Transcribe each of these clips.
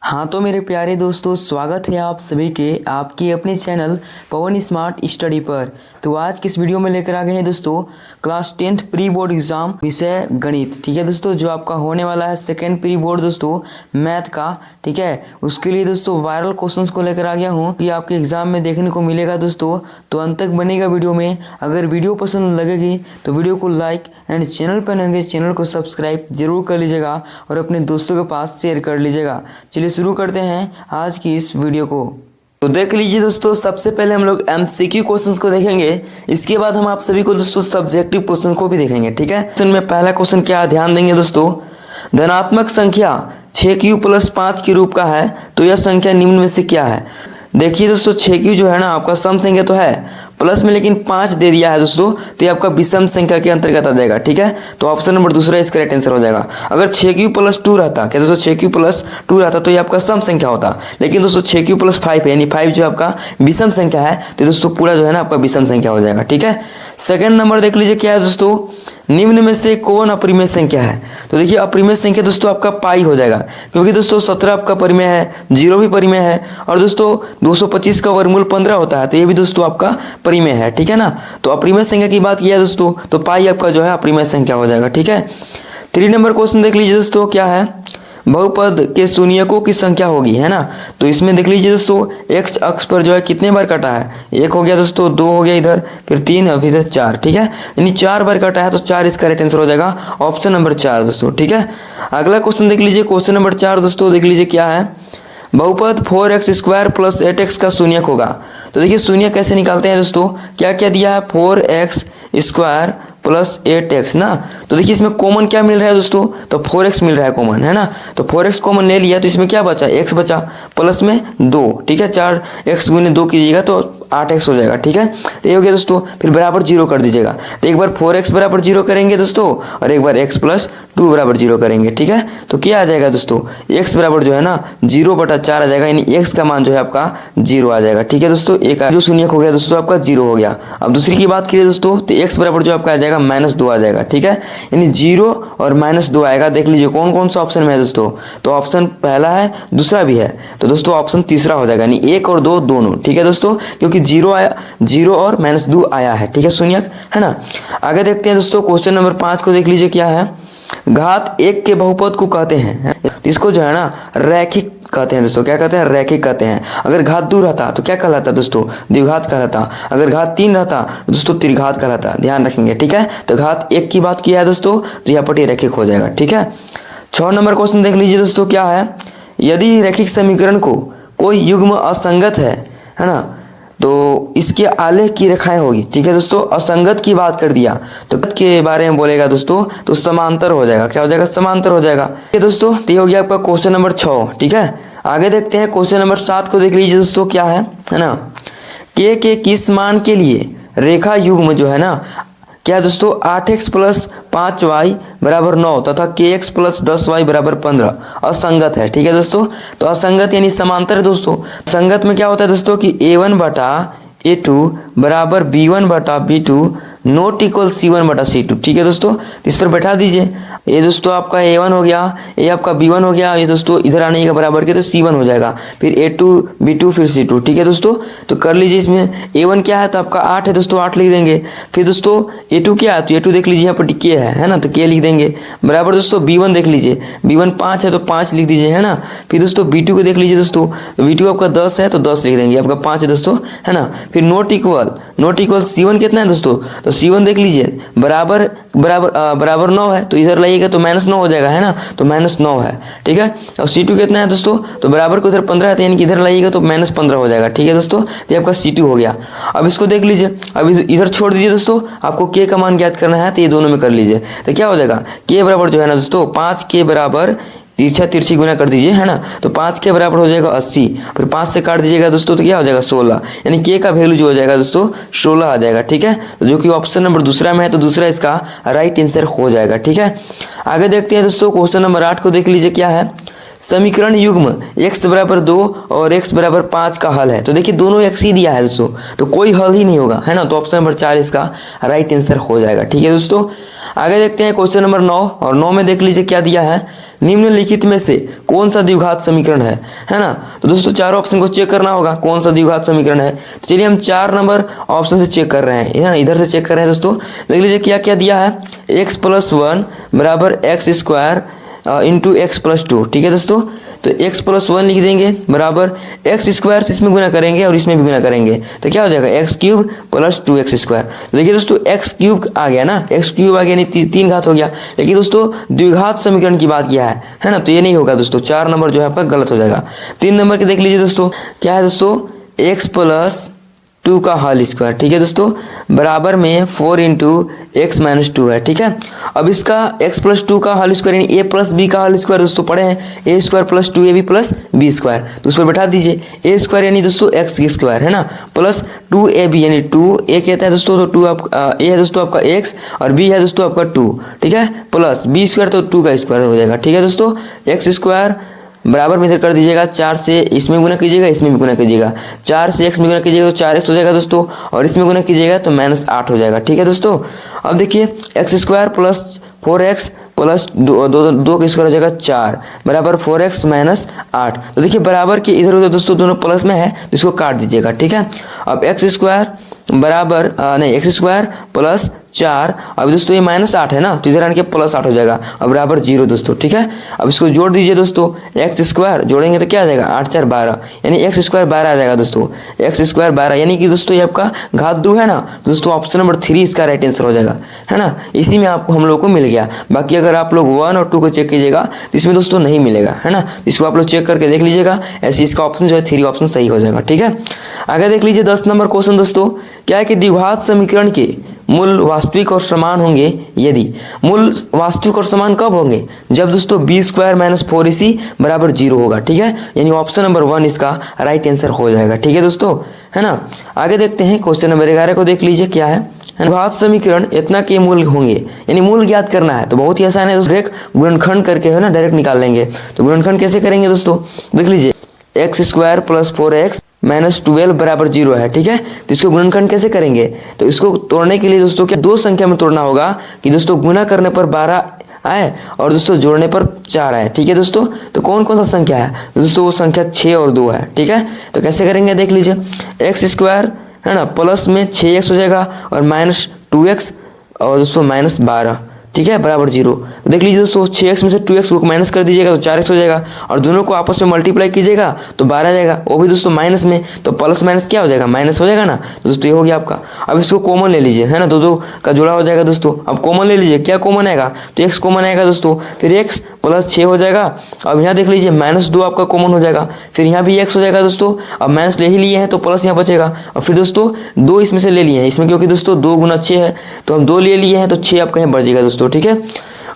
हाँ तो मेरे प्यारे दोस्तों, स्वागत है आप सभी के आपकी अपने चैनल पवन स्मार्ट स्टडी पर। तो आज किस वीडियो में लेकर आ गए हैं दोस्तों, class 10th pre board exam विषय गणित। ठीक है दोस्तों, जो आपका होने वाला है सेकेंड प्री बोर्ड दोस्तों मैथ का। ठीक है, उसके लिए दोस्तों वायरल क्वेश्चंस को लेकर आ गया हूँ कि आपके एग्जाम में देखने को मिलेगा दोस्तों। तो अंत तक बनेगा वीडियो में। अगर वीडियो पसंद लगेगी तो वीडियो को लाइक एंड चैनल पर नए चैनल को सब्सक्राइब जरूर कर लीजिएगा और अपने दोस्तों के पास शेयर कर लीजिएगा। चलिए शुरू करते हैं आज की इस वीडियो को। तो देख लीजिए दोस्तों, सबसे पहले हम लोग MCQ क्वेश्चंस को देखेंगे। इसके बाद हम आप सभी को दोस्तों सब्जेक्टिव क्वेश्चन को भी देखेंगे। ठीक है, इसमें पहला क्वेश्चन क्या है, ध्यान देंगे दोस्तों। धनात्मक संख्या 6Q + 5 के रूप का है तो यह संख्या निम्न में से क्या है। देखिए दोस्तों, 6Q जो है ना आपका सम संख्या तो है, प्लस में लेकिन 5 दे दिया है दोस्तों, तो ये आपका विषम संख्या के अंतर्गत आ जाएगा। ठीक है, तो ऑप्शन नंबर दूसरा इसका राइट आंसर हो जाएगा। अगर 6Q + 2 रहता, क्या दोस्तों 6Q + 2 रहता तो ये आपका सम संख्या होता, लेकिन दोस्तों 6Q + 5 है, यानी 5 जो आपका विषम संख्या है, तो दोस्तों पूरा जो है ना आपका विषम संख्या हो जाएगा। ठीक है, सेकंड नंबर देख लीजिए क्या है दोस्तों, निम्न में से कौन अपरिमेय संख्या है। तो देखिए अपरिमेय संख्या दोस्तों आपका पाई हो जाएगा, क्योंकि दोस्तों 17 आपका परिमेय है, 0 भी परिमेय है, और दोस्तों 225 का वर्गमूल 15 होता है, तो ये भी दोस्तों आपका परिमेय है। ठीक है ना, तो अपरिमेय संख्या की बात किया है दोस्तों, तो पाई आपका जो है अपरिमेय संख्या हो जाएगा। ठीक है, 3 नंबर क्वेश्चन देख लीजिए दोस्तों, क्या है, बहुपद के शून्यकों की संख्या होगी, है ना। तो इसमें देख लीजिए दोस्तों, एक्स अक्ष पर जो है कितने बार कटा है, 1 हो गया दोस्तों, 2 हो गया इधर, फिर 3 और इधर 4। ठीक है, यानी 4 बार कटा है, तो 4 इसका राइट आंसर हो जाएगा, ऑप्शन नंबर 4 दोस्तों। ठीक है, अगला क्वेश्चन देख लीजिए, क्वेश्चन नंबर 4 दोस्तों, देख लीजिए क्या है, बहुपद 4x² + 8x का शून्यक होगा। तो देखिए शून्य कैसे निकालते हैं दोस्तों, क्या क्या दिया है, 4x² + 8x ना। तो देखिए इसमें कॉमन क्या मिल रहा है दोस्तों, तो 4x मिल रहा है कॉमन, है ना। तो 4x कॉमन ले लिया, तो इसमें क्या बचा, x बचा, प्लस में 2। ठीक है, 4x × 2 कीजिएगा तो 8x हो जाएगा। ठीक है, तो ये हो गया दोस्तों, फिर बराबर 0 कर दीजिएगा। तो एक बार 4x बराबर 0 करेंगे दोस्तों, और एक बार x + 2 बराबर 0 करेंगे। ठीक है, तो क्या आ जाएगा दोस्तों, x बराबर जो है ना 0/4 आ जाएगा, यानी x का मान जो है आपका 0 आ जाएगा। ठीक है दोस्तों, एक जो शून्यक हो गया दोस्तों आपका 0 हो गया। अब दूसरी की बात करिए दोस्तों, तो x बराबर जो आपका आ जाएगा -2 आ जाएगा। ठीक है, यानी 0 और -2 आएगा। देख लीजिए कौन कौन सा ऑप्शन में है दोस्तों, तो ऑप्शन पहला है, दूसरा भी है, तो दोस्तों ऑप्शन तीसरा हो जाएगा, यानी 1 और 2 दोनों। ठीक है दोस्तों, क्योंकि 0 आया, 0 और -2 आया है। ठीक है, शून्यक, है ना। आगे देखते हैं दोस्तों, क्वेश्चन नंबर 5 को देख लीजिए क्या है, घात 1 के बहुपद को कहते हैं, इसको जो है ना रैखिक कहते हैं दोस्तों। क्या कहते हैं, रैखिक कहते हैं। अगर घात 2 रहता तो क्या कहलाता दोस्तों, द्विघात कहलाता। अगर घात 3 रहता तो दोस्तों त्रिघात कहलाता, ध्यान रखेंगे। ठीक है, तो घात 1 की बात किया है दोस्तों, तो यहाँ पर रैखिक हो जाएगा। ठीक है, 6 नंबर क्वेश्चन देख लीजिए दोस्तों, क्या है, यदि रैखिक समीकरण को कोई युग्म असंगत है ना, तो इसके आलेख की रेखाएं होगी। ठीक है दोस्तों, असंगत की बात कर दिया तो के बारे में बोलेगा दोस्तों, तो समांतर हो जाएगा। क्या हो जाएगा, समांतर हो जाएगा। ठीक है दोस्तों, तो ये हो गया आपका क्वेश्चन नंबर 6। ठीक है, आगे देखते हैं क्वेश्चन नंबर 7 को देख लीजिए दोस्तों, क्या है ना, के किस मान के लिए रेखा युग्म जो है ना, क्या दोस्तों 8x + 5y = 9 तथा kx + 10y = 15 असंगत है। ठीक है दोस्तों, तो असंगत यानी समांतर है दोस्तों। संगत में क्या होता है दोस्तों कि a1/a2 = b1/b2 not equal c1/c2। ठीक है दोस्तों, तो इस पर बैठा दीजिए, ये दोस्तों आपका a1 हो गया, ये आपका b1 हो गया, ये दोस्तों इधर आने के बराबर के तो c1 हो जाएगा, फिर a2 b2 फिर c2। ठीक है दोस्तों, तो कर लीजिए, इसमें a1 क्या है, तो आपका 8 है दोस्तों, 8 लिख देंगे। फिर दोस्तों a2 क्या है, तो a2 देख लीजिए यहाँ पर k है ना, तो k लिख देंगे, बराबर दोस्तों b1 देख लीजिए, b1 5 है तो 5 लिख दीजिए, है ना। फिर दोस्तों b2 को देख लीजिए दोस्तों, तो b2 आपका 10 है तो 10 लिख देंगे, आपका 5 है दोस्तों, है ना। फिर नॉट इक्वल c1 कितना है दोस्तों, तो c1 देख लीजिए बराबर 9 है, तो इधर लाइएगा तो -9 हो जाएगा, है ना, तो -9 है। ठीक है, और c2 कितना है दोस्तों, तो बराबर को इधर 15 है, तो यानी कि इधर लाइएगा तो -15 हो जाएगा। ठीक है दोस्तों, तो ये आपका c2 हो गया। अब इसको देख लीजिए, अब इधर छोड़ दीजिए दोस्तों, आपको k का मान ज्ञात करना है, तो ये दोनों में कर लीजिए, तो क्या हो जाएगा, k बराबर जो है ना दोस्तों 5k बराबर तिरछी गुना कर दीजिए, है ना, तो 5 के बराबर हो जाएगा 80, फिर 5 से काट दीजिएगा दोस्तों, तो क्या हो जाएगा 16, यानी के का वैल्यू जो हो जाएगा दोस्तों 16 आ जाएगा। ठीक है, तो जो कि ऑप्शन नंबर दूसरा में है, तो दूसरा इसका राइट आंसर हो जाएगा। ठीक है, आगे देखते हैं दोस्तों, क्वेश्चन नंबर 8 को देख लीजिए क्या है, समीकरण युग्म x बराबर 2 और x बराबर 5 का हल है। तो देखिए दोनों x ही दिया है दोस्तों, तो कोई हल ही नहीं होगा, है ना। तो ऑप्शन नंबर 4 इसका राइट आंसर हो जाएगा। ठीक है दोस्तों, आगे देखते हैं क्वेश्चन नंबर 9। और 9 में देख लीजिए क्या दिया है, निम्नलिखित में से कौन सा द्विघात समीकरण है ना। तो दोस्तों चारों ऑप्शन को चेक करना होगा कौन सा द्विघात समीकरण है। तो चलिए हम 4 नंबर ऑप्शन से चेक कर रहे हैं, है ना, इधर से चेक कर रहे हैं दोस्तों। देख लीजिए क्या क्या दिया है, x+1 बराबर x square into x plus 2। ठीक है दोस्तों, तो x+1 लिख देंगे बराबर एक्स स्क्वायर से इसमें गुना करेंगे और इसमें भी गुना करेंगे, तो क्या हो जाएगा x³ प्लस 2x स्क्वायर। तो देखिए दोस्तों x³ आ गया ना, x³ आ गया, नहीं 3 घात हो गया। लेकिन दोस्तों द्विघात समीकरण की बात किया है ना, तो ये नहीं होगा दोस्तों, 4 नंबर जो है आपका गलत हो जाएगा। 3 नंबर के देख लीजिए दोस्तों, क्या है दोस्तों, x+2 का होल स्क्वायर। ठीक है दोस्तों, बराबर में 4 इंटू एक्स माइनस 2 है। ठीक है, अब इसका x+2 का होल स्क्वायर यानी a+b का होल स्क्वायर दोस्तों पढ़े हैं, a² plus 2ab plus b square, तो उस पर बैठा दीजिए। a स्क्वायर यानी दोस्तों x स्क्वायर, है ना, प्लस 2ab यानी 2a कहता है दोस्तों, तो 2 आपका a है दोस्तों आपका x और b है दोस्तों आपका 2। ठीक है, प्लस b स्क्वायर तो 2 का स्क्वायर हो जाएगा। ठीक है दोस्तों, x स्क्वायर बराबर में इधर कर दीजिएगा, 4 से इसमें गुना कीजिएगा, इसमें भी गुना कीजिएगा, 4 से x में गुना कीजिएगा तो 4x हो जाएगा दोस्तों, और इसमें गुना कीजिएगा तो -8 हो जाएगा। ठीक है दोस्तों, अब देखिए x² प्लस 4x प्लस 2 का स्क्वायर हो जाएगा 4 बराबर 4x माइनस 8। तो देखिए बराबर के इधर उधर दोस्तों दोनों प्लस में है तो इसको काट दीजिएगा। ठीक है, अब x² बराबर x² प्लस 4, अब दोस्तों ये -8 है ना, तो इधर आने के +8 हो जाएगा और बराबर 0 दोस्तों। ठीक है, अब इसको जोड़ दीजिए दोस्तों, x² जोड़ेंगे तो क्या आ जाएगा 8 4 12 यानी x² 12 आ जाएगा दोस्तों, x² 12 यानी कि दोस्तों ये आपका घात 2 है ना, दोस्तों ऑप्शन नंबर 3 इसका राइट आंसर हो जाएगा, है ना। इसी में आपको हम लोग को मिल गया। बाकी अगर आप लोग 1 और 2 को चेक कीजिएगा तो इसमें दोस्तों नहीं मिलेगा, है ना, इसको आप लोग चेक करके देख लीजिएगा, ऐसे इसका ऑप्शन जो है 3 ऑप्शन सही हो जाएगा। ठीक है, आगे देख लीजिए 10 नंबर क्वेश्चन दोस्तों, क्या है कि द्विघात समीकरण के मूल वास्तविक और समान होंगे यदि। मूल वास्तविक और समान कब होंगे, जब दोस्तों b² माइनस 4ac बराबर 0 होगा। ठीक है, यानी ऑप्शन नंबर 1 इसका राइट आंसर हो जाएगा। ठीक है दोस्तों, है ना। आगे देखते हैं क्वेश्चन नंबर 11 को देख लीजिए क्या है, द्विघात समीकरण इतना के मूल होंगे, यानी मूल ज्ञात करना है। तो बहुत ही आसान है दोस्तों, डायरेक्ट गुणनखंड करके है ना डायरेक्ट निकाल लेंगे। तो गुणनखंड कैसे करेंगे दोस्तों, देख लीजिए x² प्लस 4x माइनस 12 बराबर 0 है। ठीक है, तो इसको गुणनखंड कैसे करेंगे, तो इसको तोड़ने के लिए दोस्तों क्या 2 संख्या में तोड़ना होगा कि दोस्तों गुना करने पर 12 आए और दोस्तों जोड़ने पर 4 आए। ठीक है दोस्तों, तो कौन कौन सा संख्या है दोस्तों, वो संख्या 6 और 2 है। ठीक है, तो कैसे करेंगे देख लीजिए, x² है ना प्लस में 6x हो जाएगा और -2x और दोस्तों -12। ठीक है, बराबर 0। तो देख लीजिए दोस्तों 6x में से 2x को माइनस कर दीजिएगा तो 4x हो जाएगा और दोनों को आपस में मल्टीप्लाई कीजिएगा तो 12 आ जाएगा, वो भी दोस्तों माइनस में, तो प्लस माइनस क्या हो जाएगा माइनस हो जाएगा ना, तो दोस्तों ये हो गया आपका। अब इसको कॉमन ले लीजिए, है ना, दो का जोड़ा हो जाएगा दोस्तों। अब कॉमन ले लीजिए, क्या कॉमन आएगा, तो x कॉमन आएगा दोस्तों, फिर x प्लस 6 हो जाएगा। अब यहाँ देख लीजिए -2 आपका कॉमन हो जाएगा, फिर यहाँ भी x हो जाएगा दोस्तों। अब माइनस ले ही लिए हैं तो प्लस यहाँ बचेगा और फिर दोस्तों 2 इसमें से ले लिए हैं, इसमें क्योंकि दोस्तों 2 गुना 6 है तो हम 2 ले लिए हैं तो 6 आपका यहाँ बचेगा दोस्तों। ठीक है,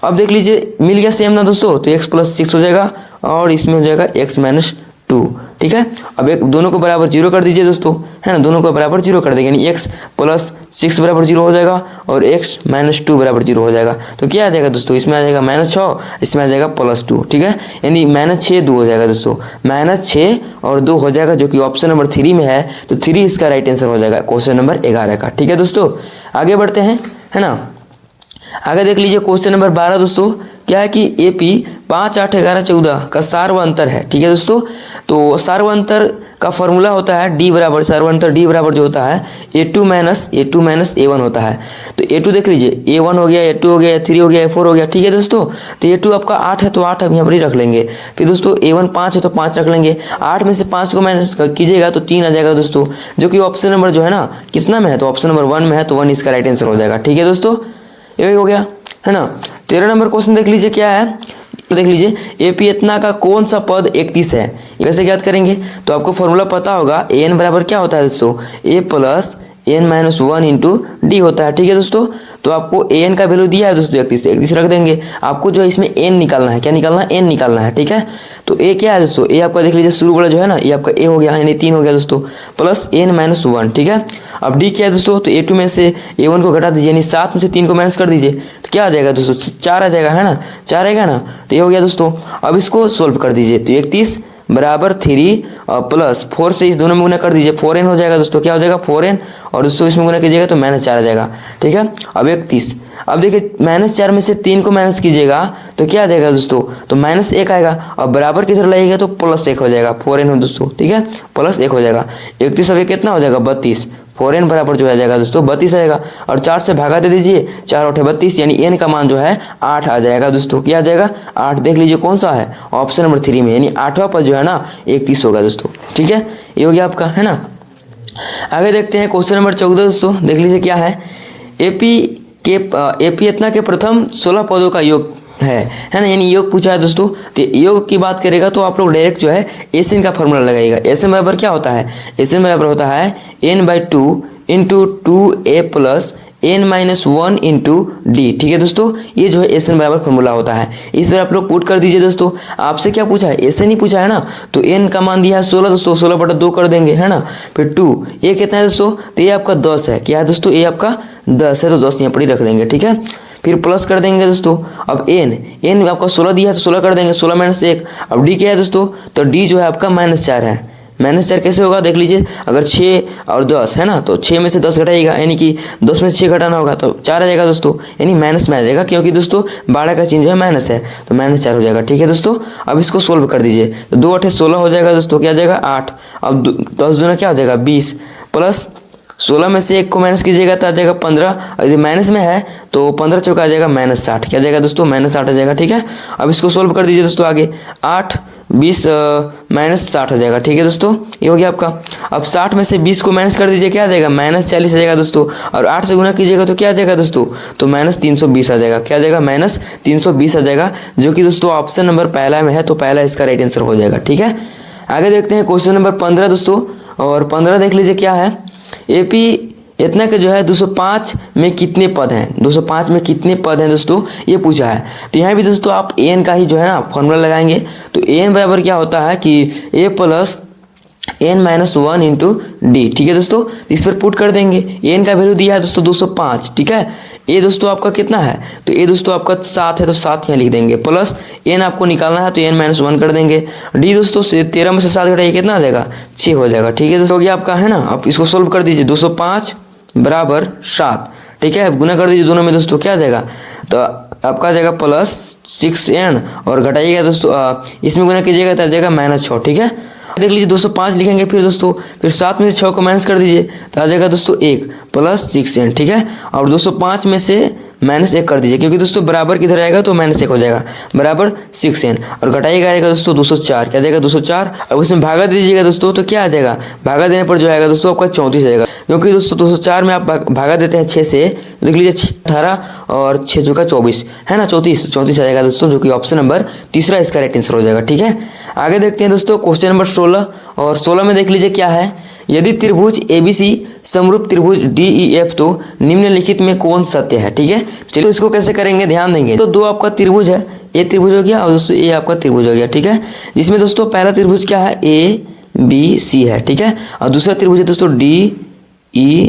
अब देख लीजिए मिल गया सेम ना दोस्तों, तो x प्लस 6 हो जाएगा और इसमें हो जाएगा x माइनस 2। ठीक है, अब एक दोनों को बराबर 0 कर दीजिए दोस्तों, है ना, दोनों को बराबर 0 कर देंगे यानी x प्लस 6 बराबर 0 हो जाएगा और x माइनस 2 बराबर 0 हो जाएगा। तो क्या आ जाएगा दोस्तों, इसमें आ जाएगा -6, इसमें आ जाएगा +2। ठीक है, यानी -6 2 हो जाएगा दोस्तों, -6 और 2 हो जाएगा जो कि ऑप्शन नंबर 3 में है, तो 3 इसका राइट आंसर हो जाएगा क्वेश्चन नंबर 11 का। ठीक है दोस्तों, आगे बढ़ते हैं, है ना। आगे देख लीजिए क्वेश्चन नंबर 12 दोस्तों, क्या है कि AP 5 8 11 14 का सार्वअंतर है। ठीक है दोस्तों, तो सार्वअंतर का फॉर्मूला होता है D बराबर, सार्वअंतर D बराबर जो होता है A2 माइनस A1 होता है। तो A2 देख लीजिए, A1 हो गया, A2 हो गया, A3 हो गया, A4 हो गया। ठीक है दोस्तों, तो A2 आपका 8 है तो 8 हम यहाँ पर ही रख लेंगे। फिर दोस्तों A1 5 है तो 5 रख लेंगे, 8 में से 5 को माइनस कीजिएगा तो 3 आ जाएगा दोस्तों, जो कि ऑप्शन नंबर जो है ना कितना में है, तो ऑप्शन नंबर 1 में है, तो 1 इसका राइट आंसर हो जाएगा। ठीक है दोस्तों, यही हो गया, है ना। 13 नंबर क्वेश्चन देख लीजिए क्या है, तो देख लीजिए AP इतना का कौन सा पद 31 है, कैसे ज्ञात करेंगे, तो आपको फॉर्मूला पता होगा, an बराबर क्या होता है दोस्तों, a plus N minus one into D होता है। ठीक है दोस्तों, तो आपको एन का वैल्यू दिया है दोस्तों 31 रख देंगे। आपको जो है इसमें एन निकालना है, क्या निकालना है, एन निकालना है। ठीक है, तो ए क्या है दोस्तों, ए आपका देख लीजिए शुरू वाला जो है ना, ये आपका ए हो गया यानी 3 हो गया दोस्तों, प्लस एन माइनस वन। ठीक है, अब डी क्या है दोस्तों, तो ए2 में से ए1 को घटा दीजिए यानी 7 में से 3 को माइनस कर दीजिए, तो क्या आ जाएगा दोस्तों, 4 आ जाएगा, है ना, 4 आएगा ना, तो ये हो गया दोस्तों। अब इसको सोल्व कर दीजिए, तो 31 बराबर 3 और प्लस 4 से इस दोनों में गुना कर दीजिए, 4n हो जाएगा दोस्तों, क्या हो जाएगा 4n, और दोस्तों इसमें गुना कीजिएगा तो -4 आ जाएगा। ठीक है, अब 31, अब देखिए -4 में से 3 को माइनस कीजिएगा तो क्या आ जाएगा दोस्तों, तो -1 आएगा, और बराबर किधर लाइएगा तो +1 हो जाएगा, 4n हो दोस्तों। ठीक है, +1 हो जाएगा, 31 अब ये कितना हो जाएगा 32, 4n बराबर जो आ जाएगा दोस्तों 32 आएगा, और 4 से भागा दे दीजिए, 4 8 32 यानी n का मान जो है 8 आ जाएगा दोस्तों। क्या आ जाएगा 8, देख लीजिए कौन सा है, ऑप्शन नंबर 3 में, यानी 8वां पद जो है ना 31 होगा दोस्तों। ठीक है, ये हो गया आपका, है ना। आगे देखते हैं क्वेश्चन नंबर 14 दोस्तों, देख लीजिए क्या है, एपी इतना के प्रथम 16 पदों का योग है ना, यानी योग पूछा है दोस्तों। तो योग की बात करेगा तो आप लोग डायरेक्ट जो है एसएन का फॉर्मूला लगाइएगा। एसएन बराबर क्या होता है, एसएन बराबर होता है n/2 into 2a plus n-1 into D. ठीक है दोस्तों, ये जो है एसएन बराबर फॉर्मूला होता है। इस पर आप लोग पुट कर दीजिए दोस्तों। आपसे क्या पूछा है, एसएन ही पूछा है ना, तो n का मान दिया है 16 दोस्तों, 16/2 कर देंगे, है ना, फिर 2, ये कितना है दोस्तों, तो ये आपका 10 है। क्या है दोस्तों, ये आपका 10 है, तो 10 यहाँ पर ही रख देंगे। ठीक है, फिर प्लस कर देंगे दोस्तों। अब n आपका 16 दिया है तो 16 कर देंगे, 16 - 1। अब डी क्या है दोस्तों, तो डी जो है आपका -4 है। -4 कैसे होगा, देख लीजिए, अगर 6 और 10 है ना, तो 6 में से 10 घटाइएगा, यानी कि 10 में से 6 घटाना होगा तो 4 आ जाएगा दोस्तों, यानी माइनस में आ जाएगा, क्योंकि दोस्तों 12 का चिन्ह जो है माइनस है, तो -4 हो जाएगा। ठीक है दोस्तों, अब इसको सोल्व कर दीजिए, तो 2 8 16 हो जाएगा दोस्तों, क्या आ जाएगा 8। अब 10 दूना क्या हो जाएगा 20, प्लस 16 में से 1 को माइनस कीजिएगा तो आ जाएगा 15, और यदि माइनस में है तो 15 चौका आ जाएगा -60, क्या आ जाएगा दोस्तों -60 आ जाएगा। ठीक है, अब इसको सोल्व कर दीजिए दोस्तों, आगे 8 20 -60 हो जाएगा। ठीक है दोस्तों, ये हो गया आपका। अब 60 में से 20 को माइनस कर दीजिए, क्या आ जाएगा -40 आ जाएगा दोस्तों, और 8 से गुना कीजिएगा तो क्या आ जाएगा दोस्तों, तो -320 आ जाएगा। क्या आ जाएगा -320 आ जाएगा, जो कि दोस्तों ऑप्शन नंबर पहला में है, तो पहला इसका राइट आंसर हो जाएगा। ठीक है, आगे देखते हैं क्वेश्चन नंबर 15 दोस्तों, और 15 देख लीजिए क्या है, एपी इतना के जो है 205 में कितने पद हैं, 205 में कितने पद हैं दोस्तों, ये पूछा है। तो यहाँ भी दोस्तों आप एन का ही जो है ना फॉर्मूला लगाएंगे, तो एन बराबर क्या होता है कि ए प्लस n-1 इंटू डी। ठीक है दोस्तों, इस पर पुट कर देंगे, एन का वैल्यू दिया है दोस्तों 205। ठीक है, ए दोस्तों आपका कितना है, तो ए दोस्तों आपका 7 है, तो 7 यहाँ लिख देंगे, प्लस एन आपको निकालना है तो n-1 कर देंगे, डी दोस्तों 13 में से 7 घटाइए कितना आ जाएगा 6 हो जाएगा। ठीक है दोस्तों, हो गया आपका, है ना। अब इसको सोल्व कर दीजिए, 205 बराबर 7। ठीक है, गुना कर दीजिए दोनों में दोस्तों, क्या आ जाएगा, तो आपका आ जाएगा +6n, और घटाइएगा दोस्तों इसमें गुना कीजिएगा तो आ जाएगा -6। ठीक है, देख लीजिए 205 लिखेंगे, फिर दोस्तों फिर 7 में से 6 को माइनस कर दीजिए तो आ जाएगा दोस्तों 1 + 6n। ठीक है, और 205 में से -1 कर दीजिए, क्योंकि दोस्तों बराबर किधर आएगा तो -1 हो जाएगा, बराबर 6n, और घटाइएगा आएगा दोस्तों 204, क्या जाएगा 204। अब उसमें भागा दे दीजिएगा दोस्तों, तो क्या आ जाएगा, भागा देने पर जो आएगा दोस्तों आपका 34 आएगा, क्योंकि दोस्तों 204 में आप भागा देते हैं 6 से, देख लीजिए 18 और 6 चौका 24 है ना, 34 आ जाएगा दोस्तों, जो कि ऑप्शन नंबर तीसरा इसका राइट आंसर हो जाएगा। ठीक है, आगे देखते हैं दोस्तों क्वेश्चन नंबर 16, और 16 में देख लीजिए क्या है, यदि त्रिभुज ABC समरूप त्रिभुज DEF तो निम्नलिखित में कौन सत्य है। ठीक है, चलिए तो इसको कैसे करेंगे, ध्यान देंगे। तो दो आपका त्रिभुज है, ये त्रिभुज हो गया और दोस्तों ये आपका त्रिभुज हो गया। ठीक है, जिसमें दोस्तों पहला त्रिभुज क्या है ABC है। ठीक है, और दूसरा त्रिभुज है दोस्तों DE,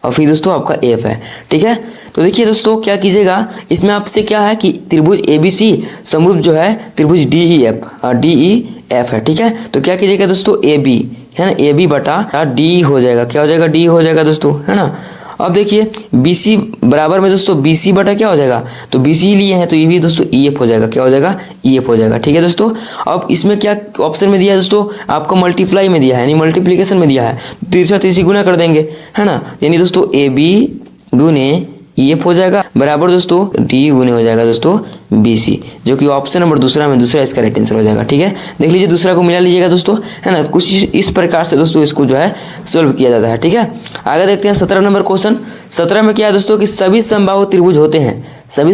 और फिर दोस्तों आपका F है। ठीक है, तो देखिए दोस्तों क्या कीजिएगा, इसमें आपसे क्या है कि त्रिभुज ABC समरूप जो है त्रिभुज DEF है। ठीक है, तो क्या कीजिएगा दोस्तों, AB है ना, AB बटा डी हो जाएगा, क्या हो जाएगा, डी हो जाएगा दोस्तों, है ना। अब देखिए BC बराबर में दोस्तों BC बटा क्या हो जाएगा, तो BC लिए हैं तो ये भी दोस्तों EF हो जाएगा, क्या हो जाएगा, EF हो जाएगा। ठीक है दोस्तों, अब इसमें क्या ऑप्शन में दिया है दोस्तों, आपको मल्टीप्लाई में दिया है, यानी मल्टीप्लीकेशन में दिया है, तीसरा गुना कर देंगे, है ना, यानी दोस्तों AB गुने EF हो जाएगा, बराबर दोस्तों D गुने हो जाएगा दोस्तों BC, जो कि ऑप्शन नंबर दूसरा में दूसरा इसका राइट आंसर हो जाएगा। ठीक है, देख लीजिए दूसरा को मिला लीजिएगा दोस्तों, है ना, कुछ इस प्रकार से दोस्तों इसको जो है सोल्व किया जाता है। ठीक है, आगे देखते हैं 17 नंबर क्वेश्चन। 17 में क्या है दोस्तों कि सभी समबाहु त्रिभुज होते हैं, सभी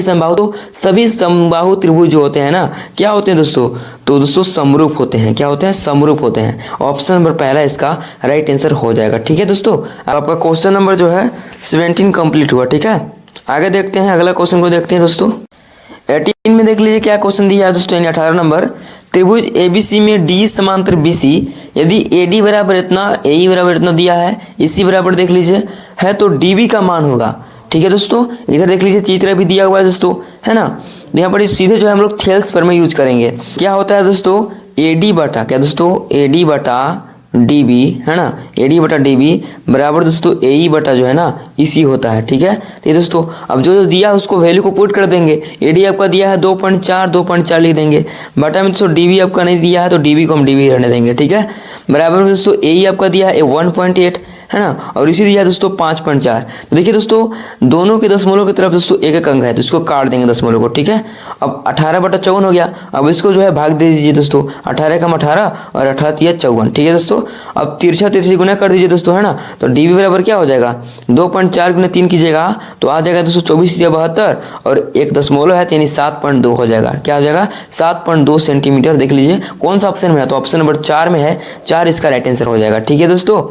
समबाहु त्रिभुज जो होते हैं ना, क्या होते हैं दोस्तों, तो दोस्तों समरूप होते हैं। क्या होते हैं, समरूप होते हैं। ऑप्शन नंबर पहला इसका राइट आंसर हो जाएगा। ठीक है दोस्तों, आपका क्वेश्चन नंबर जो है 17 कंप्लीट हुआ। ठीक है, आगे देखते हैं, अगला क्वेश्चन को देखते हैं दोस्तों। 18 में देख लीजिए क्या क्वेश्चन दिया है दोस्तों, यानी 18 नंबर। त्रिभुज एबीसी में डी समांतर बीसी, यदि एडी बराबर इतना, एई बराबर इतना दिया है, इसी बराबर देख लीजिए है, तो डीबी का मान होगा। ठीक है दोस्तों, इधर देख लीजिए चित्र भी दिया हुआ है दोस्तों, है ना। यहाँ पर सीधे जो है हम लोग थेल्स पर में यूज करेंगे। क्या होता है दोस्तों, एडी बटा, क्या दोस्तों, एडी बटा डीबी, है ना, एडी बटा डीबी बराबर दोस्तों एई बटा जो है ना इसी होता है। ठीक है, तो ये दोस्तों अब जो दिया है उसको वैल्यू को पुट कर देंगे। एडी आपका दिया है 2.4 लिख देंगे, बटा में दोस्तों डीबी आपका नहीं दिया है तो डीबी को हम डीबी रहने देंगे। ठीक है, बराबर में दोस्तों एई आपका दिया है 1.8, है ना, और इसी दिया दोस्तों 5.4। तो देखिए दोस्तों दोनों के दशमलव की तरफ दोस्तों एक एक अंक है, तो इसको काट देंगे दशमलव को। ठीक है, अब 18/54 हो गया। अब इसको जो है भाग दे दीजिए दोस्तों, 18 का 18 और 18 × 54। ठीक है दोस्तों, अब तिरछा तिरछी गुना कर दीजिए दोस्तों, है ना, तो डीबी बराबर क्या हो जाएगा, 2.4 × 3 कीजिएगा तो आ जाएगा दोस्तों 24×72 और एक दशमलव है यानी 7.2 हो जाएगा। क्या हो जाएगा, 7.2 सेंटीमीटर। देख लीजिए कौन सा ऑप्शन में है, तो ऑप्शन नंबर 4 में है, 4 इसका राइट आंसर हो जाएगा। ठीक है दोस्तों,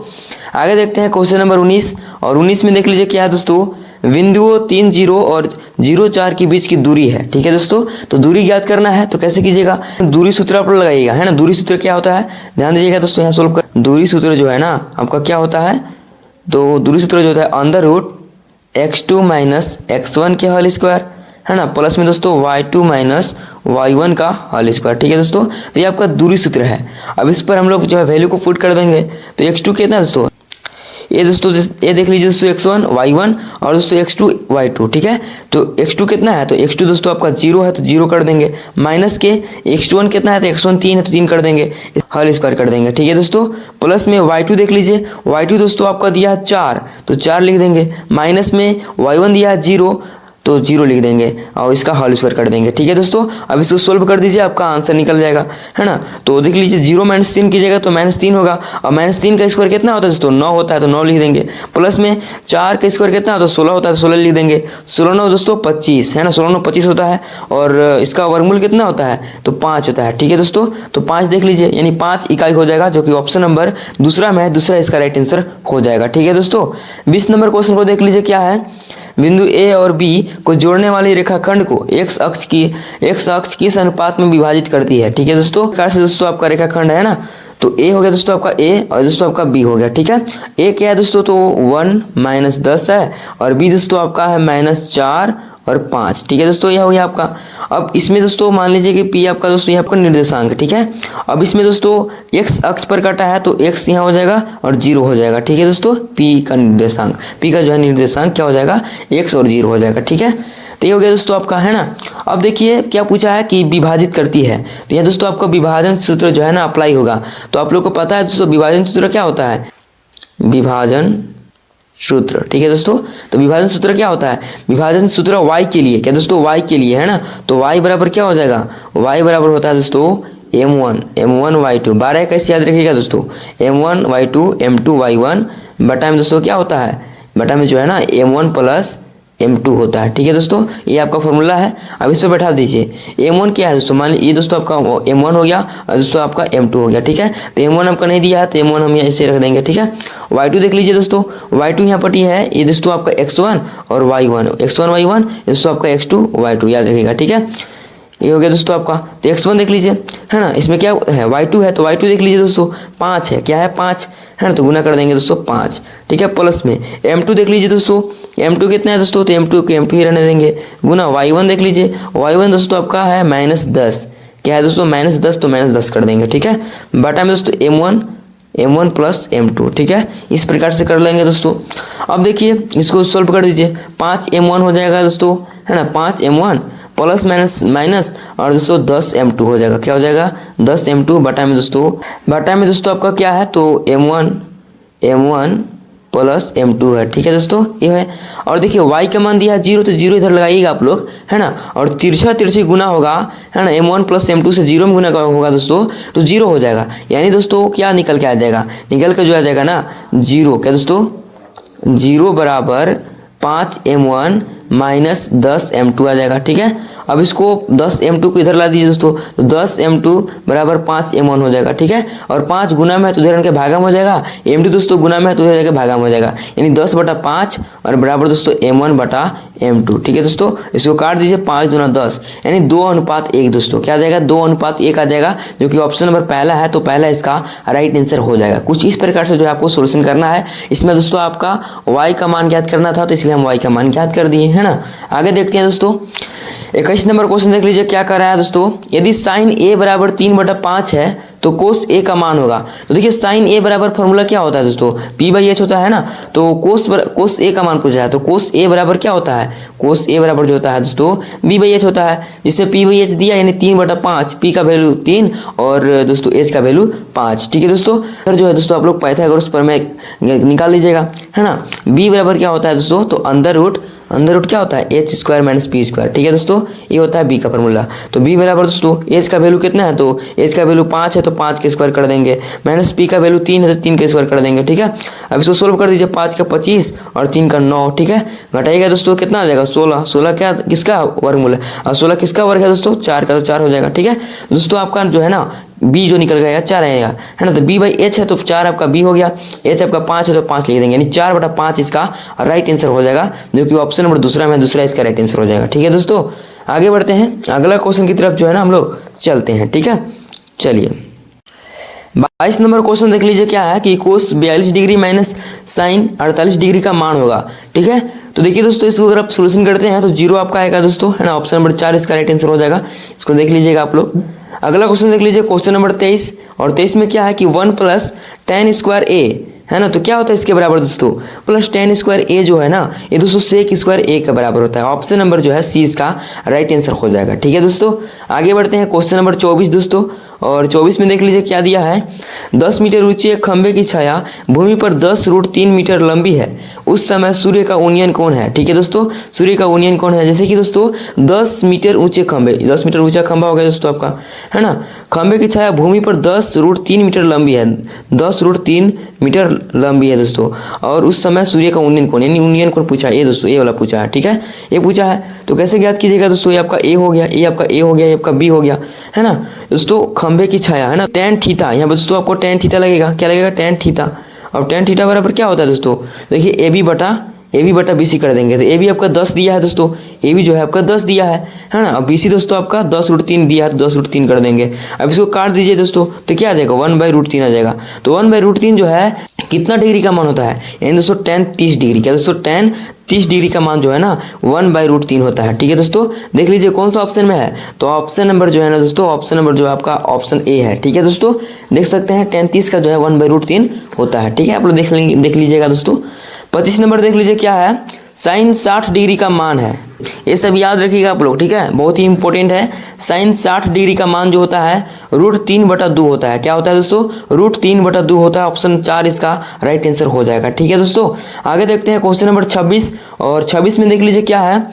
आगे देखते हैं क्वेश्चन नंबर 19। और 19 में देख लीजिए क्या है दोस्तों, बिंदुओं 3, 0 और 0, 4 के बीच की दूरी है। ठीक है दोस्तों, तो दूरी ज्ञात करना है, तो कैसे कीजिएगा, दूरी सूत्र आप लगाइएगा, है ना। दूरी सूत्र क्या होता है, ध्यान दीजिएगा दोस्तों, यहाँ सोल्व कर। दूरी सूत्र जो है ना आपका क्या होता है, तो दूरी सूत्र जो होता है √(x2 - x1) के होल स्क्वायर, है ना, प्लस में दोस्तों y2 - y1 का होल स्क्वायर। ठीक है दोस्तों, तो ये आपका दूरी सूत्र है। अब इस पर हम लोग जो है वैल्यू को पुट कर देंगे, तो x2 कितना है दोस्तों, ये दोस्तों ये देख लीजिए दोस्तों x1 y1 और दोस्तों x2 y2। ठीक है, तो x2 कितना है, तो x2 दोस्तों आपका 0 है तो 0 कर देंगे, माइनस के x1 कितना है, तो x1 3 है तो 3 कर देंगे, होल स्क्वायर कर देंगे। ठीक है दोस्तों, प्लस में y2 देख लीजिए, y2 दोस्तों आपका दिया है 4 तो 4 लिख देंगे, माइनस में y1 दिया है 0 तो 0 लिख देंगे और इसका होल स्क्वायर कर देंगे। ठीक है दोस्तों, अब इसको सोल्व कर दीजिए, आपका आंसर निकल जाएगा, है ना। तो देख लीजिए 0 - 3 कीजिएगा तो -3 होगा, और -3 का स्क्वायर कितना होता है दोस्तों, 9 होता है तो 9 लिख देंगे, प्लस में 4 का स्क्वायर कितना होता है, 16 होता है तो 16 लिख देंगे, 16 9 दोस्तों 25, है ना, 16 9 25 होता है, और इसका वर्गमूल कितना होता है, तो 5 होता है। ठीक है दोस्तों, तो 5 देख लीजिए यानी 5 इकाई हो जाएगा, जो कि ऑप्शन नंबर दूसरा में है, दूसरा इसका राइट आंसर हो जाएगा। ठीक है दोस्तों, 20 नंबर क्वेश्चन को देख लीजिए क्या है, बिंदु ए और बी को जोड़ने वाली रेखाखंड को x अक्ष की इस अनुपात में विभाजित करती है। ठीक है दोस्तों, प्रकार से दोस्तों आपका रेखाखंड है ना, तो ए हो गया दोस्तों आपका ए और दोस्तों आपका बी हो गया। ठीक है, ए क्या है दोस्तों, तो 1 - 10 है, और बी दोस्तों आपका है -4 और 5। ठीक है दोस्तों, यह हो गया आपका। अब इसमें दोस्तों मान लीजिए कि पी आपका दोस्तों ये आपका निर्देशांक। ठीक है, अब इसमें दोस्तों x अक्ष पर काटा है तो x यहाँ हो जाएगा और 0 हो जाएगा। ठीक है दोस्तों, p का निर्देशांक, p का जो है निर्देशांक क्या हो जाएगा, x और 0 हो जाएगा। ठीक है, तो ये हो गया दोस्तों आपका, है ना। अब देखिए क्या पूछा है कि विभाजित करती है, तो यह दोस्तों आपका विभाजन सूत्र जो है ना अप्लाई होगा। तो आप लोग को पता है दोस्तों विभाजन सूत्र क्या होता है, विभाजन सूत्र। ठीक है दोस्तों, तो विभाजन सूत्र क्या होता है, विभाजन सूत्र y के लिए, क्या दोस्तों, y के लिए, है ना, तो y बराबर क्या हो जाएगा, y बराबर होता है दोस्तों m1 y2, 12 कैसे याद रखिएगा दोस्तों, m1 y2 m2 y1 बटा में दोस्तों क्या होता है, बटा में जो है ना m1 + m2 होता है। ठीक है दोस्तों, ये आपका फॉर्मूला है। अब इस पर बैठा दीजिए, m1 क्या है दोस्तों, मान लीजिए ये दोस्तों आपका m1 हो गया और दोस्तों आपका m2 हो गया। ठीक है, तो m1 आपका नहीं दिया है तो m1 हम यहाँ ऐसे रख देंगे। ठीक है, y2 देख लीजिए दोस्तों, y2 यहाँ पर है, ये दोस्तों आपका x1 और y1 y1 दोस्तों आपका x2 y2 याद रखिएगा। ठीक है, ये हो गया दोस्तों आपका। तो x1 देख लीजिए, है ना, इसमें क्या है y2 है तो y2 देख लीजिए दोस्तों 5 है, क्या है 5, है ना, तो गुना कर देंगे दोस्तों 5। ठीक है, प्लस में m2 देख लीजिए दोस्तों, m2 कितना है दोस्तों, तो m2 को m2 ही रहने देंगे, गुना y1 देख लीजिए, y1 दोस्तों आपका है -10, क्या है दोस्तों -10 तो -10 कर देंगे। ठीक है, बटा में दोस्तों m1 + m2। ठीक है, इस प्रकार से कर लेंगे दोस्तों। अब देखिए इसको सॉल्व कर दीजिए, 5m1 हो जाएगा दोस्तों, है ना, 5m1 प्लस माइनस और दोस्तों 10m2 हो जाएगा, क्या हो जाएगा 10m2 बटा में दोस्तों आपका क्या है, तो m1 + m2 है। ठीक है दोस्तों, ये है। और देखिए y का मान दिया है 0 तो 0 इधर लगाइएगा आप लोग, है ना, और तिरछी गुना होगा, है ना, m1 + m2 से 0 में गुना होगा दोस्तों तो 0 हो जाएगा, यानी दोस्तों क्या निकल के आ जाएगा, निकल के जो आ जाएगा ना 0, क्या दोस्तों 0 बराबर 5m1 माइनस 10m2 आ जाएगा। ठीक है, अब इसको 10m2 को इधर ला दीजिए दोस्तों, तो 10m2 बराबर 5m1 हो जाएगा। ठीक है, और 5 गुना में है तो इधर के भागा में हो जाएगा, m2 दोस्तों गुना में है तो इधर के भागा में हो जाएगा, यानी 10/5 और बराबर दोस्तों m1/m2। ठीक है दोस्तों, इसको काट दीजिए, 5 दूना 10 यानी 2:1 दोस्तों। क्या आ जाएगा, 2:1 आ जाएगा, जो कि ऑप्शन नंबर पहला है, तो पहला इसका राइट आंसर हो जाएगा। कुछ इस प्रकार से जो है आपको सोल्यूशन करना है। इसमें दोस्तों आपका y का मान ज्ञात करना था, तो इसलिए हम y का मान ज्ञात कर दिए, है ना। आगे देखते हैं दोस्तों, 21 नंबर क्वेश्चन देख लीजिए क्या कर रहा है दोस्तों। यदि साइन a बराबर 3/5 है तो कोस a का मान होगा। तो देखिए साइन a बराबर फॉर्मूला क्या होता है दोस्तों, p/h होता है ना। तो कोस a का मान पूछा है, तो कोस a बराबर क्या होता है, कोस a बराबर जो होता है दोस्तों b/h होता है, जिसमें p/h दिया यानी 3/5, p का वैल्यू 3 और दोस्तों h का वैल्यू 5। ठीक है दोस्तों, फिर जो है दोस्तों आप लोग पाइथागोरस प्रमेय निकाल लीजिएगा, है ना। b बराबर क्या होता है दोस्तों, तो अंडर रूट क्या होता है, h square minus P square. ठीक है दोस्तों, ये होता है b का फॉर्मूला। तो b बराबर दोस्तों h का वैल्यू कितना है, तो h का वैल्यू 5 है तो 5 के स्क्वायर कर देंगे, माइनस p का वैल्यू 3 है तो 3 के स्क्वायर कर देंगे। ठीक है, अब इसको सोल्व कर दीजिए, 5 का 25 और 3 का 9। ठीक है, घटाइएगा दोस्तों कितना आ जाएगा, 16। 16 क्या किसका वर्गमूल है, और 16 किसका वर्ग है दोस्तों, 4 का, तो 4 हो जाएगा। ठीक है दोस्तों, आपका जो है ना b जो निकल गया 4 आएगा, है ना। तो b/h है तो 4 आपका b हो गया, h आपका 5 है तो 5 लिख देंगे, यानी 4/5 इसका राइट आंसर हो जाएगा, जो कि ऑप्शन नंबर दूसरा में दूसरा इसका राइट आंसर हो जाएगा। ठीक है दोस्तों, आगे बढ़ते हैं, अगला क्वेश्चन की तरफ जो है ना हम लोग चलते हैं। ठीक है, चलिए 22 नंबर क्वेश्चन देख लीजिए क्या है कि कोस 42 डिग्री माइनस साइन 48 डिग्री का मान होगा। ठीक है, तो देखिए दोस्तों इसको अगर आप सोल्यूशन करते हैं तो 0 आपका आएगा दोस्तों, है ना। ऑप्शन नंबर 4 इसका राइट आंसर हो जाएगा, इसको देख लीजिएगा आप लोग। अगला क्वेश्चन देख लीजिए, क्वेश्चन नंबर 23, और 23 में क्या है कि 1 + tan स्क्वायर a, है ना। तो क्या होता है इसके बराबर दोस्तों, प्लस tan स्क्वायर a जो है ना, ये दोस्तों sec स्क्वायर a के बराबर होता है। ऑप्शन नंबर जो है सी इसका राइट आंसर हो जाएगा। ठीक है दोस्तों, आगे बढ़ते हैं, क्वेश्चन नंबर 24 दोस्तों, और 24 में देख लीजिए क्या दिया है। 10 मीटर ऊंचे एक खंभे की छाया भूमि पर 10√3 मीटर लंबी है, उस समय सूर्य का यूनियन कौन है। ठीक है दोस्तों, सूर्य का यूनियन कौन है, जैसे कि दोस्तों 10 मीटर ऊंचे खंभे, 10 मीटर ऊंचा खंभा हो गया दोस्तों आपका, है ना। खंभे की छाया भूमि पर 10√3 मीटर लंबी है, 10√3 मीटर लंबी है दोस्तों, और उस समय सूर्य का यूनियन कौन, यानी यूनियन कौन पूछा है, ये दोस्तों ये वाला पूछा है। ठीक है, ये पूछा है, तो कैसे ज्ञात कीजिएगा दोस्तों, ये आपका ए हो गया, ये आपका ए हो गया, ये आपका बी हो गया, है ना दोस्तों। खंभे की छाया, है ना, tan थीटा, यहाँ पर दोस्तों आपको tan थीटा लगेगा, क्या लगेगा, tan थीटा। और tan थीटा बराबर क्या होता है दोस्तों, देखिए ए बी बटा बी सी कर देंगे, तो ए बी आपका 10 दिया है दोस्तों, ए बी जो है आपका 10 दिया है ना। अब बी सी दोस्तों आपका 10√3 दिया है, तो 10√3 कर देंगे। अब इसको काट दीजिए दोस्तों, तो क्या आ जाएगा, 1/√3 आ जाएगा। तो 1/√3 जो है कितना डिग्री का मान होता है, यानी दोस्तों tan 30 डिग्री, क्या दोस्तों tan 30 डिग्री का मान जो है ना 1/√3 होता है। ठीक है दोस्तों, देख लीजिए कौन सा ऑप्शन में है, तो ऑप्शन नंबर जो है ना दोस्तों, ऑप्शन नंबर जो है आपका ऑप्शन ए है। ठीक है दोस्तों, देख सकते हैं tan 30 का जो है 1/√3 होता है। ठीक है, आप लोग देख लीजिएगा दोस्तों। 25 नंबर देख लीजिए क्या है, साइन 60 डिग्री का मान है, ये सब याद रखिएगा आप लोग। ठीक है, बहुत ही इंपॉर्टेंट है। साइन 60 डिग्री का मान जो होता है √3/2 होता है, क्या होता है दोस्तों, √3/2 होता है। ऑप्शन 4 इसका राइट आंसर हो जाएगा। ठीक है दोस्तों, आगे देखते हैं क्वेश्चन नंबर 26, और 26 में देख लीजिए क्या है,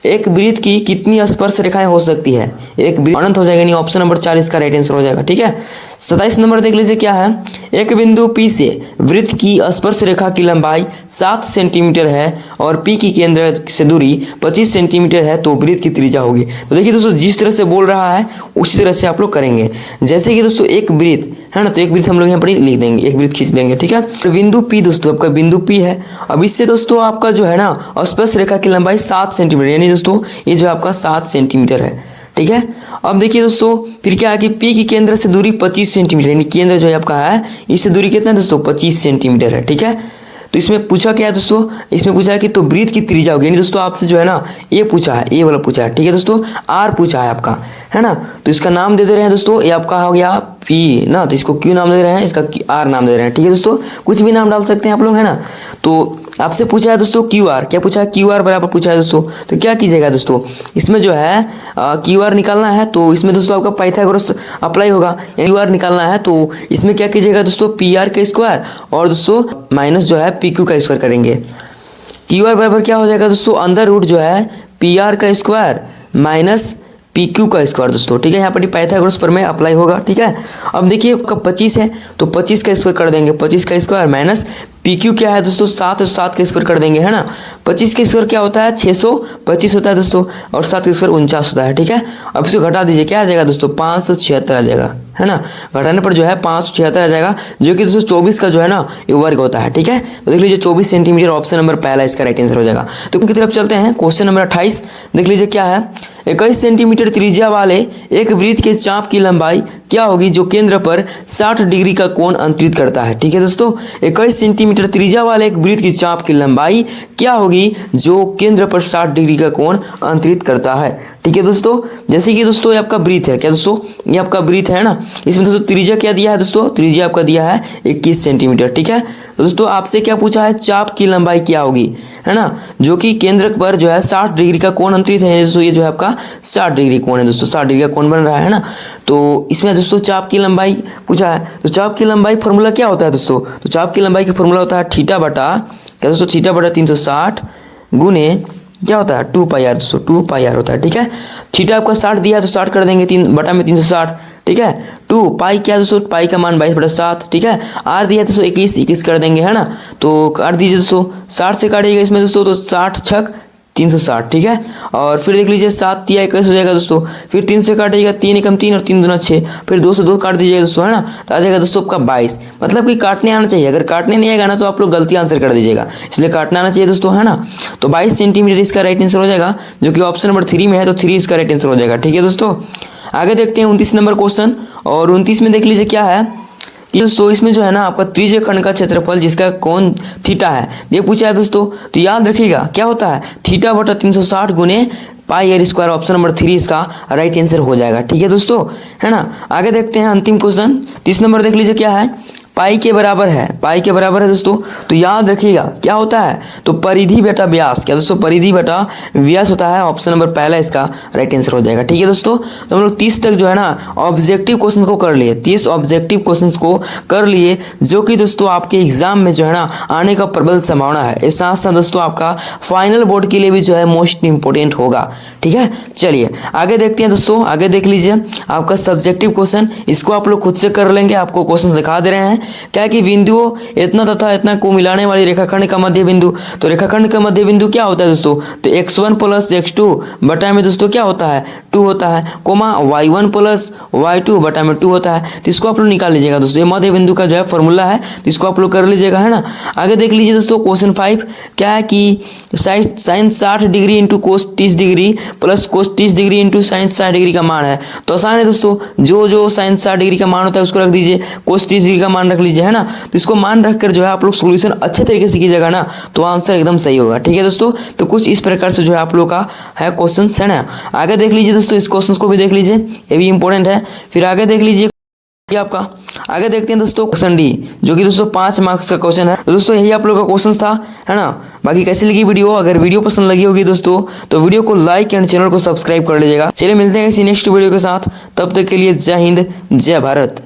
एक वृत्त की कितनी स्पर्श रेखाएं हो सकती है, एक वृत्त अनंत हो जाएगा, नहीं ऑप्शन नंबर 4 इसका राइट आंसर हो जाएगा। ठीक है, 27 नंबर देख लीजिए क्या है, एक बिंदु P से वृत्त की स्पर्श रेखा की लंबाई 7 सेंटीमीटर है और P की केंद्र से दूरी 25 सेंटीमीटर है, तो वृत्त की त्रिज्या होगी। तो देखिए दोस्तों जिस तरह से बोल रहा है उसी तरह से आप लोग करेंगे। जैसे कि दोस्तों एक वृत्त है ना, तो एक वृत्त हम लोग यहाँ पर लिख देंगे, एक वृत्त खींच देंगे। ठीक है, तो बिंदु P दोस्तों आपका बिंदु P है। अब इससे दोस्तों आपका जो है ना स्पर्श रेखा की लंबाई 7 सेंटीमीटर, यानी दोस्तों ये जो आपका 7 सेंटीमीटर है। ठीक है, अब देखिए दोस्तों फिर क्या है कि P की केंद्र से दूरी 25 सेंटीमीटर, यानी केंद्र जो है आपका है इससे दूरी कितना है दोस्तों, 25 सेंटीमीटर है। ठीक है, तो इसमें पूछा क्या है दोस्तों, इसमें पूछा है कि तो वृत्त की त्रिज्या होगी, यानी दोस्तों आपसे जो है ना ये पूछा है, ये वाला पूछा है। ठीक है दोस्तों, R पूछा है आपका, है ना। तो इसका नाम दे दे रहे हैं दोस्तों, ये आपका हो गया P ना, तो इसको Q नाम दे रहे हैं, इसका R नाम दे रहे हैं। ठीक है दोस्तों, कुछ भी नाम डाल सकते हैं आप लोग, है ना। तो आपसे पूछा है दोस्तों QR, क्या पूछा है, QR बराबर पूछा है दोस्तों। तो क्या कीजिएगा दोस्तों, इसमें जो है QR निकालना है, तो इसमें दोस्तों आपका पाइथागोरस अप्लाई होगा, यानी QR निकालना है, तो इसमें क्या कीजिएगा दोस्तों, PR का स्क्वायर और दोस्तों माइनस जो है PQ का स्क्वायर करेंगे। QR बराबर क्या हो जाएगा दोस्तों, अंदर रूट जो है PR का स्क्वायर माइनस PQ का स्क्वायर दोस्तों। ठीक है, यहाँ पर पाइथागोरस प्रमेय अप्लाई होगा। ठीक है, अब देखिए आपका 25 है तो 25 का स्क्वायर कर देंगे, 25 का स्क्वायर माइनस PQ क्या है दोस्तों 7 है, 7 का स्क्वायर कर देंगे है ना। 25 का स्क्वायर क्या होता है 625 होता है दोस्तों, और 7 का स्क्वायर 49 होता है। ठीक है, अब इसको घटा दीजिए, क्या आ जाएगा दोस्तों 576 आ जाएगा है ना। घटाने पर जो है 576 आ जाएगा, जो कि दोस्तों 24 का जो है ना ये वर्ग होता है। ठीक है, तो देख लीजिए 24 सेंटीमीटर ऑप्शन नंबर पहला इसका राइट आंसर हो जाएगा। तो उनकी तरफ चलते हैं, क्वेश्चन नंबर 28 देख लीजिए क्या है। 21 सेंटीमीटर त्रिज्या वाले एक वृत्त के चाप की लंबाई क्या होगी जो केंद्र पर 60 डिग्री का कोण अंतरित करता है। ठीक है दोस्तों, 21 सेंटीमीटर त्रिज्या वाले एक वृत्त की चाप की लंबाई क्या होगी जो केंद्र पर 60 डिग्री का कोण अंतरित करता है। ठीक है दोस्तों, जैसे कि दोस्तों ये आपका वृत्त है, क्या दोस्तों ये आपका वृत्त है ना, इसमें दोस्तों त्रिज्या क्या दिया है दोस्तों, त्रिज्या आपका दिया है 21 सेंटीमीटर। ठीक है, तो दोस्तों आपसे क्या पूछा है, चाप की लंबाई क्या होगी है ना, जो कि केंद्र पर जो है 60 डिग्री का कोण अंतरित है दोस्तों। ये जो है आपका 60 डिग्री कोण है दोस्तों, 60 डिग्री का कोण बन रहा है ना। तो इसमें दोस्तों चाप की लंबाई पूछा है, तो चाप की लंबाई फॉर्मूला क्या होता है दोस्तों, तो चाप की लंबाई का फॉर्मूला होता है थीटा बटा क्या दोस्तों, थीटा बटा 360 गुने क्या होता है 2 पाई आर दोस्तों, 2 पाई आर होता है। ठीक है, थीटा आपका 60 दिया है तो 60 कर देंगे 3 बटा में 360। ठीक है, 2 पाई क्या दोस्तों, पाई का मान 22/7। ठीक है, आर दिया दोस्तों 21 कर देंगे है ना, तो काट दीजिए दोस्तों, 60 से काटिएगा इसमें दोस्तों, तो 60 छक 360। ठीक है, और फिर देख लीजिए 7 तिया 21 हो जाएगा दोस्तों, फिर 3 से काटिएगा, 3 एकम 3 और 3 दूना 6, फिर 2 से 2 काट दीजिएगा दोस्तों है ना, तो आ जाएगा दोस्तों आपका 22। मतलब कि काटने आना चाहिए, अगर काटने नहीं आएगा ना तो आप लोग गलती आंसर कर दीजिएगा, इसलिए काटना आना चाहिए दोस्तों है ना। तो 22 सेंटीमीटर इसका राइट आंसर हो जाएगा, जो कि ऑप्शन नंबर 3 में है, तो 3 इसका राइट आंसर हो जाएगा। ठीक है दोस्तों, आगे देखते हैं 29 नंबर क्वेश्चन, और 29 में देख लीजिए क्या है कि दोस्तों इसमें जो है ना आपका त्रिज्य खंड का क्षेत्रफल जिसका कोण थीटा है ये पूछा है दोस्तों। तो याद रखिएगा क्या होता है, थीटा बटा 360 गुने पाई आर स्क्वायर, ऑप्शन नंबर 3 इसका राइट आंसर हो जाएगा। ठीक है दोस्तों है ना। आगे देखते हैं अंतिम क्वेश्चन 30 नंबर देख लीजिए क्या है, पाई के बराबर है, पाई के बराबर है दोस्तों। तो याद रखिएगा क्या होता है, तो परिधि बटा व्यास, क्या दोस्तों परिधि बटा व्यास होता है, ऑप्शन नंबर पहला इसका राइट आंसर हो जाएगा। ठीक है दोस्तों, तो हम लोग 30 तक जो है ना ऑब्जेक्टिव क्वेश्चन को कर लिए, 30 ऑब्जेक्टिव क्वेश्चन को कर लिए, जो कि दोस्तों आपके एग्जाम में जो है ना आने का प्रबल संभावना है। इस साथ साथ दोस्तों आपका फाइनल बोर्ड के लिए भी जो है मोस्ट इंपोर्टेंट होगा। ठीक है, चलिए आगे देखते हैं दोस्तों। आगे देख लीजिए आपका सब्जेक्टिव क्वेश्चन, इसको आप लोग खुद से कर लेंगे, आपको क्वेश्चन दिखा दे रहे हैं। क्या कि बिंदुओं इतना तथा इतना को मिलाने वाली रेखाखंड का मध्य बिंदु, तो रेखाखंड का मध्य बिंदु क्या होता है दोस्तों, तो x1 प्लस x2 बटा में दोस्तों क्या होता है 2 होता है, कोमा y1 प्लस y2 बटा में 2 होता है। तो इसको आप लोग निकाल लीजिएगा दोस्तों, ये मध्य बिंदु का जो है फॉर्मूला है, तो इसको आप लोग कर लीजिएगा है ना। आगे देख लीजिए दोस्तों क्वेश्चन 5 क्या है कि sine 60 degree into cos 30 degree plus cos 30 degree into sine 60 degree का मान है। तो आसान है दोस्तों, जो साइन 60 डिग्री का मान होता है उसको रख दीजिए, कोस 30 डिग्री का मान रख लीजिए है ना। तो इसको मान रखकर जो है आप लोग सॉल्यूशन अच्छे तरीके से कीजिएगा ना, तो आंसर एकदम सही होगा। ठीक है दोस्तों, तो कुछ इस प्रकार से जो है आप लोग का है क्वेश्चन है ना। आगे देख लीजिए दोस्तों, इस क्वेश्चन को भी देख लीजिए, ये भी इंपॉर्टेंट है। फिर आगे देख लीजिए ये आपका, आगे देखते हैं दोस्तों क्वेश्चन डी, जो कि दोस्तों 5 मार्क्स का क्वेश्चन है। तो दोस्तों यही आप लोग का क्वेश्चन था है ना। बाकी कैसी लगी वीडियो, अगर वीडियो पसंद लगी होगी दोस्तों तो वीडियो को लाइक एंड चैनल को सब्सक्राइब कर लीजिएगा। चलिए मिलते हैं किसी नेक्स्ट वीडियो के साथ, तब तक के लिए जय हिंद जय भारत।